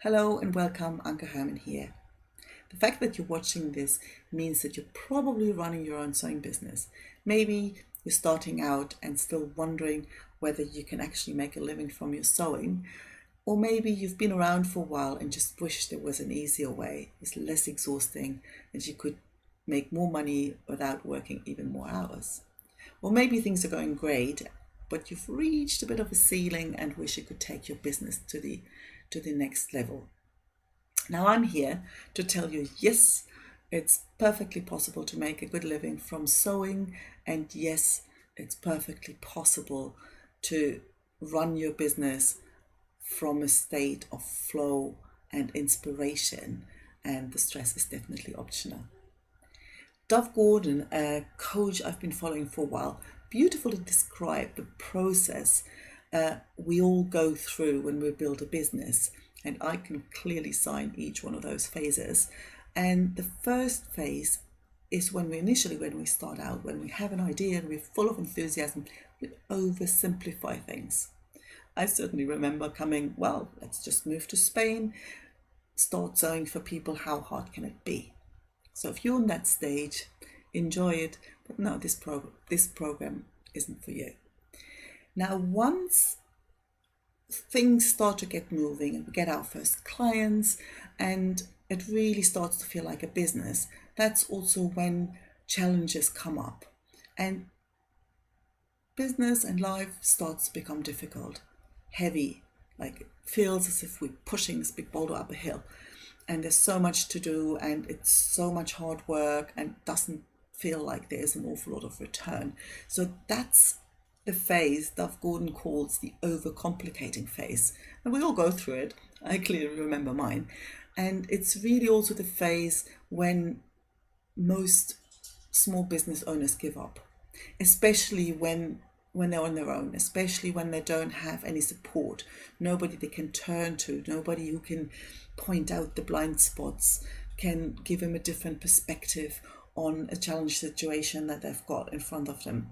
Hello and welcome, Anke Herman here. The fact that you're watching this means that you're probably running your own sewing business. Maybe you're starting out and still wondering whether you can actually make a living from your sewing, or maybe you've been around for a while and just wish there was an easier way. It's less exhausting and you could make more money without working even more hours. Or maybe things are going great, but you've reached a bit of a ceiling and wish you could take your business to the next level. Now I'm here to tell you, yes, it's perfectly possible to make a good living from sewing, and yes, it's perfectly possible to run your business from a state of flow and inspiration, and the stress is definitely optional. Dove Gordon, a coach I've been following for a while, beautifully described the process we all go through when we build a business. And I can clearly sign each one of those phases. And the first phase is when we start out, when we have an idea and we're full of enthusiasm, we oversimplify things. I certainly remember let's just move to Spain, start sewing for people, how hard can it be? So if you're on that stage, enjoy it, but no, this program isn't for you. Now, once things start to get moving and we get our first clients and it really starts to feel like a business, that's also when challenges come up and business and life starts to become difficult, heavy, like it feels as if we're pushing this big boulder up a hill and there's so much to do and it's so much hard work and doesn't feel like there's an awful lot of return. So that's the phase Dove Gordon calls the overcomplicating phase. And we all go through it. I clearly remember mine. And it's really also the phase when most small business owners give up, especially when they're on their own, especially when they don't have any support, nobody they can turn to, nobody who can point out the blind spots, can give them a different perspective on a challenge situation that they've got in front of them.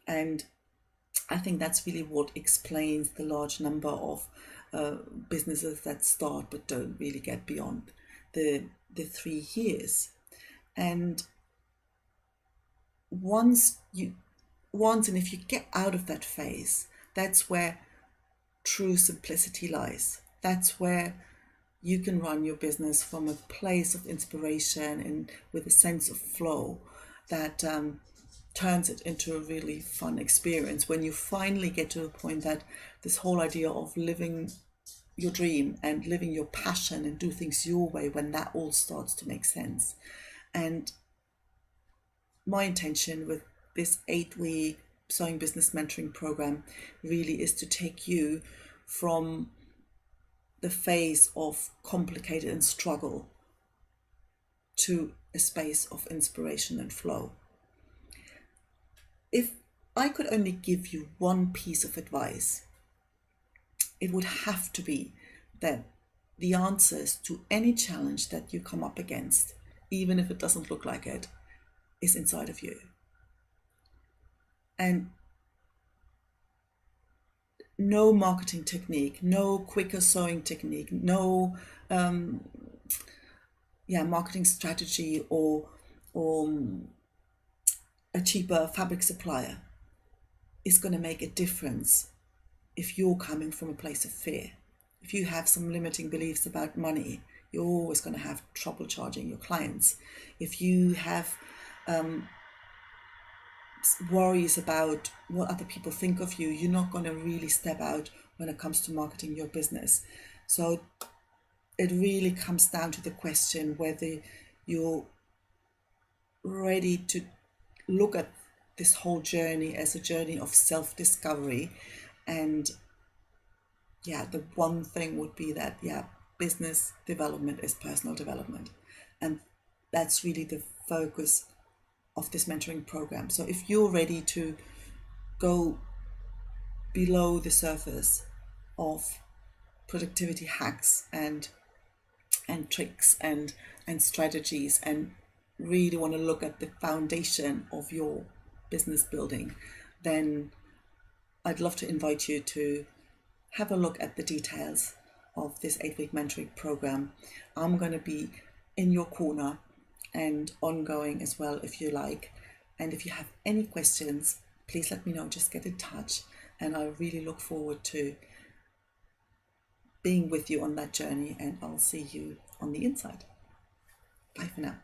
And I think that's really what explains the large number of businesses that start but don't really get beyond the 3 years. And once and if you get out of that phase, that's where true simplicity lies. That's where you can run your business from a place of inspiration and with a sense of flow that turns it into a really fun experience when you finally get to the point that this whole idea of living your dream and living your passion and do things your way, when that all starts to make sense. And my intention with this 8-week sewing business mentoring program really is to take you from the phase of complicated and struggle to a space of inspiration and flow. If I could only give you one piece of advice, it would have to be that the answers to any challenge that you come up against, even if it doesn't look like it, is inside of you. And no marketing technique, no quicker sewing technique, no marketing strategy or a cheaper fabric supplier is going to make a difference if you're coming from a place of fear. If you have some limiting beliefs about money, you're always going to have trouble charging your clients. If you have worries about what other people think of you, you're not going to really step out when it comes to marketing your business. So it really comes down to the question whether you're ready to look at this whole journey as a journey of self-discovery. And the one thing would be that business development is personal development, and that's really the focus of this mentoring program. So if you're ready to go below the surface of productivity hacks and tricks and strategies, and really want to look at the foundation of your business building, then I'd love to invite you to have a look at the details of this 8-week mentoring program. I'm going to be in your corner and ongoing as well if you like. And if you have any questions, please let me know. Just get in touch, and I really look forward to being with you on that journey, and I'll see you on the inside. Bye for now.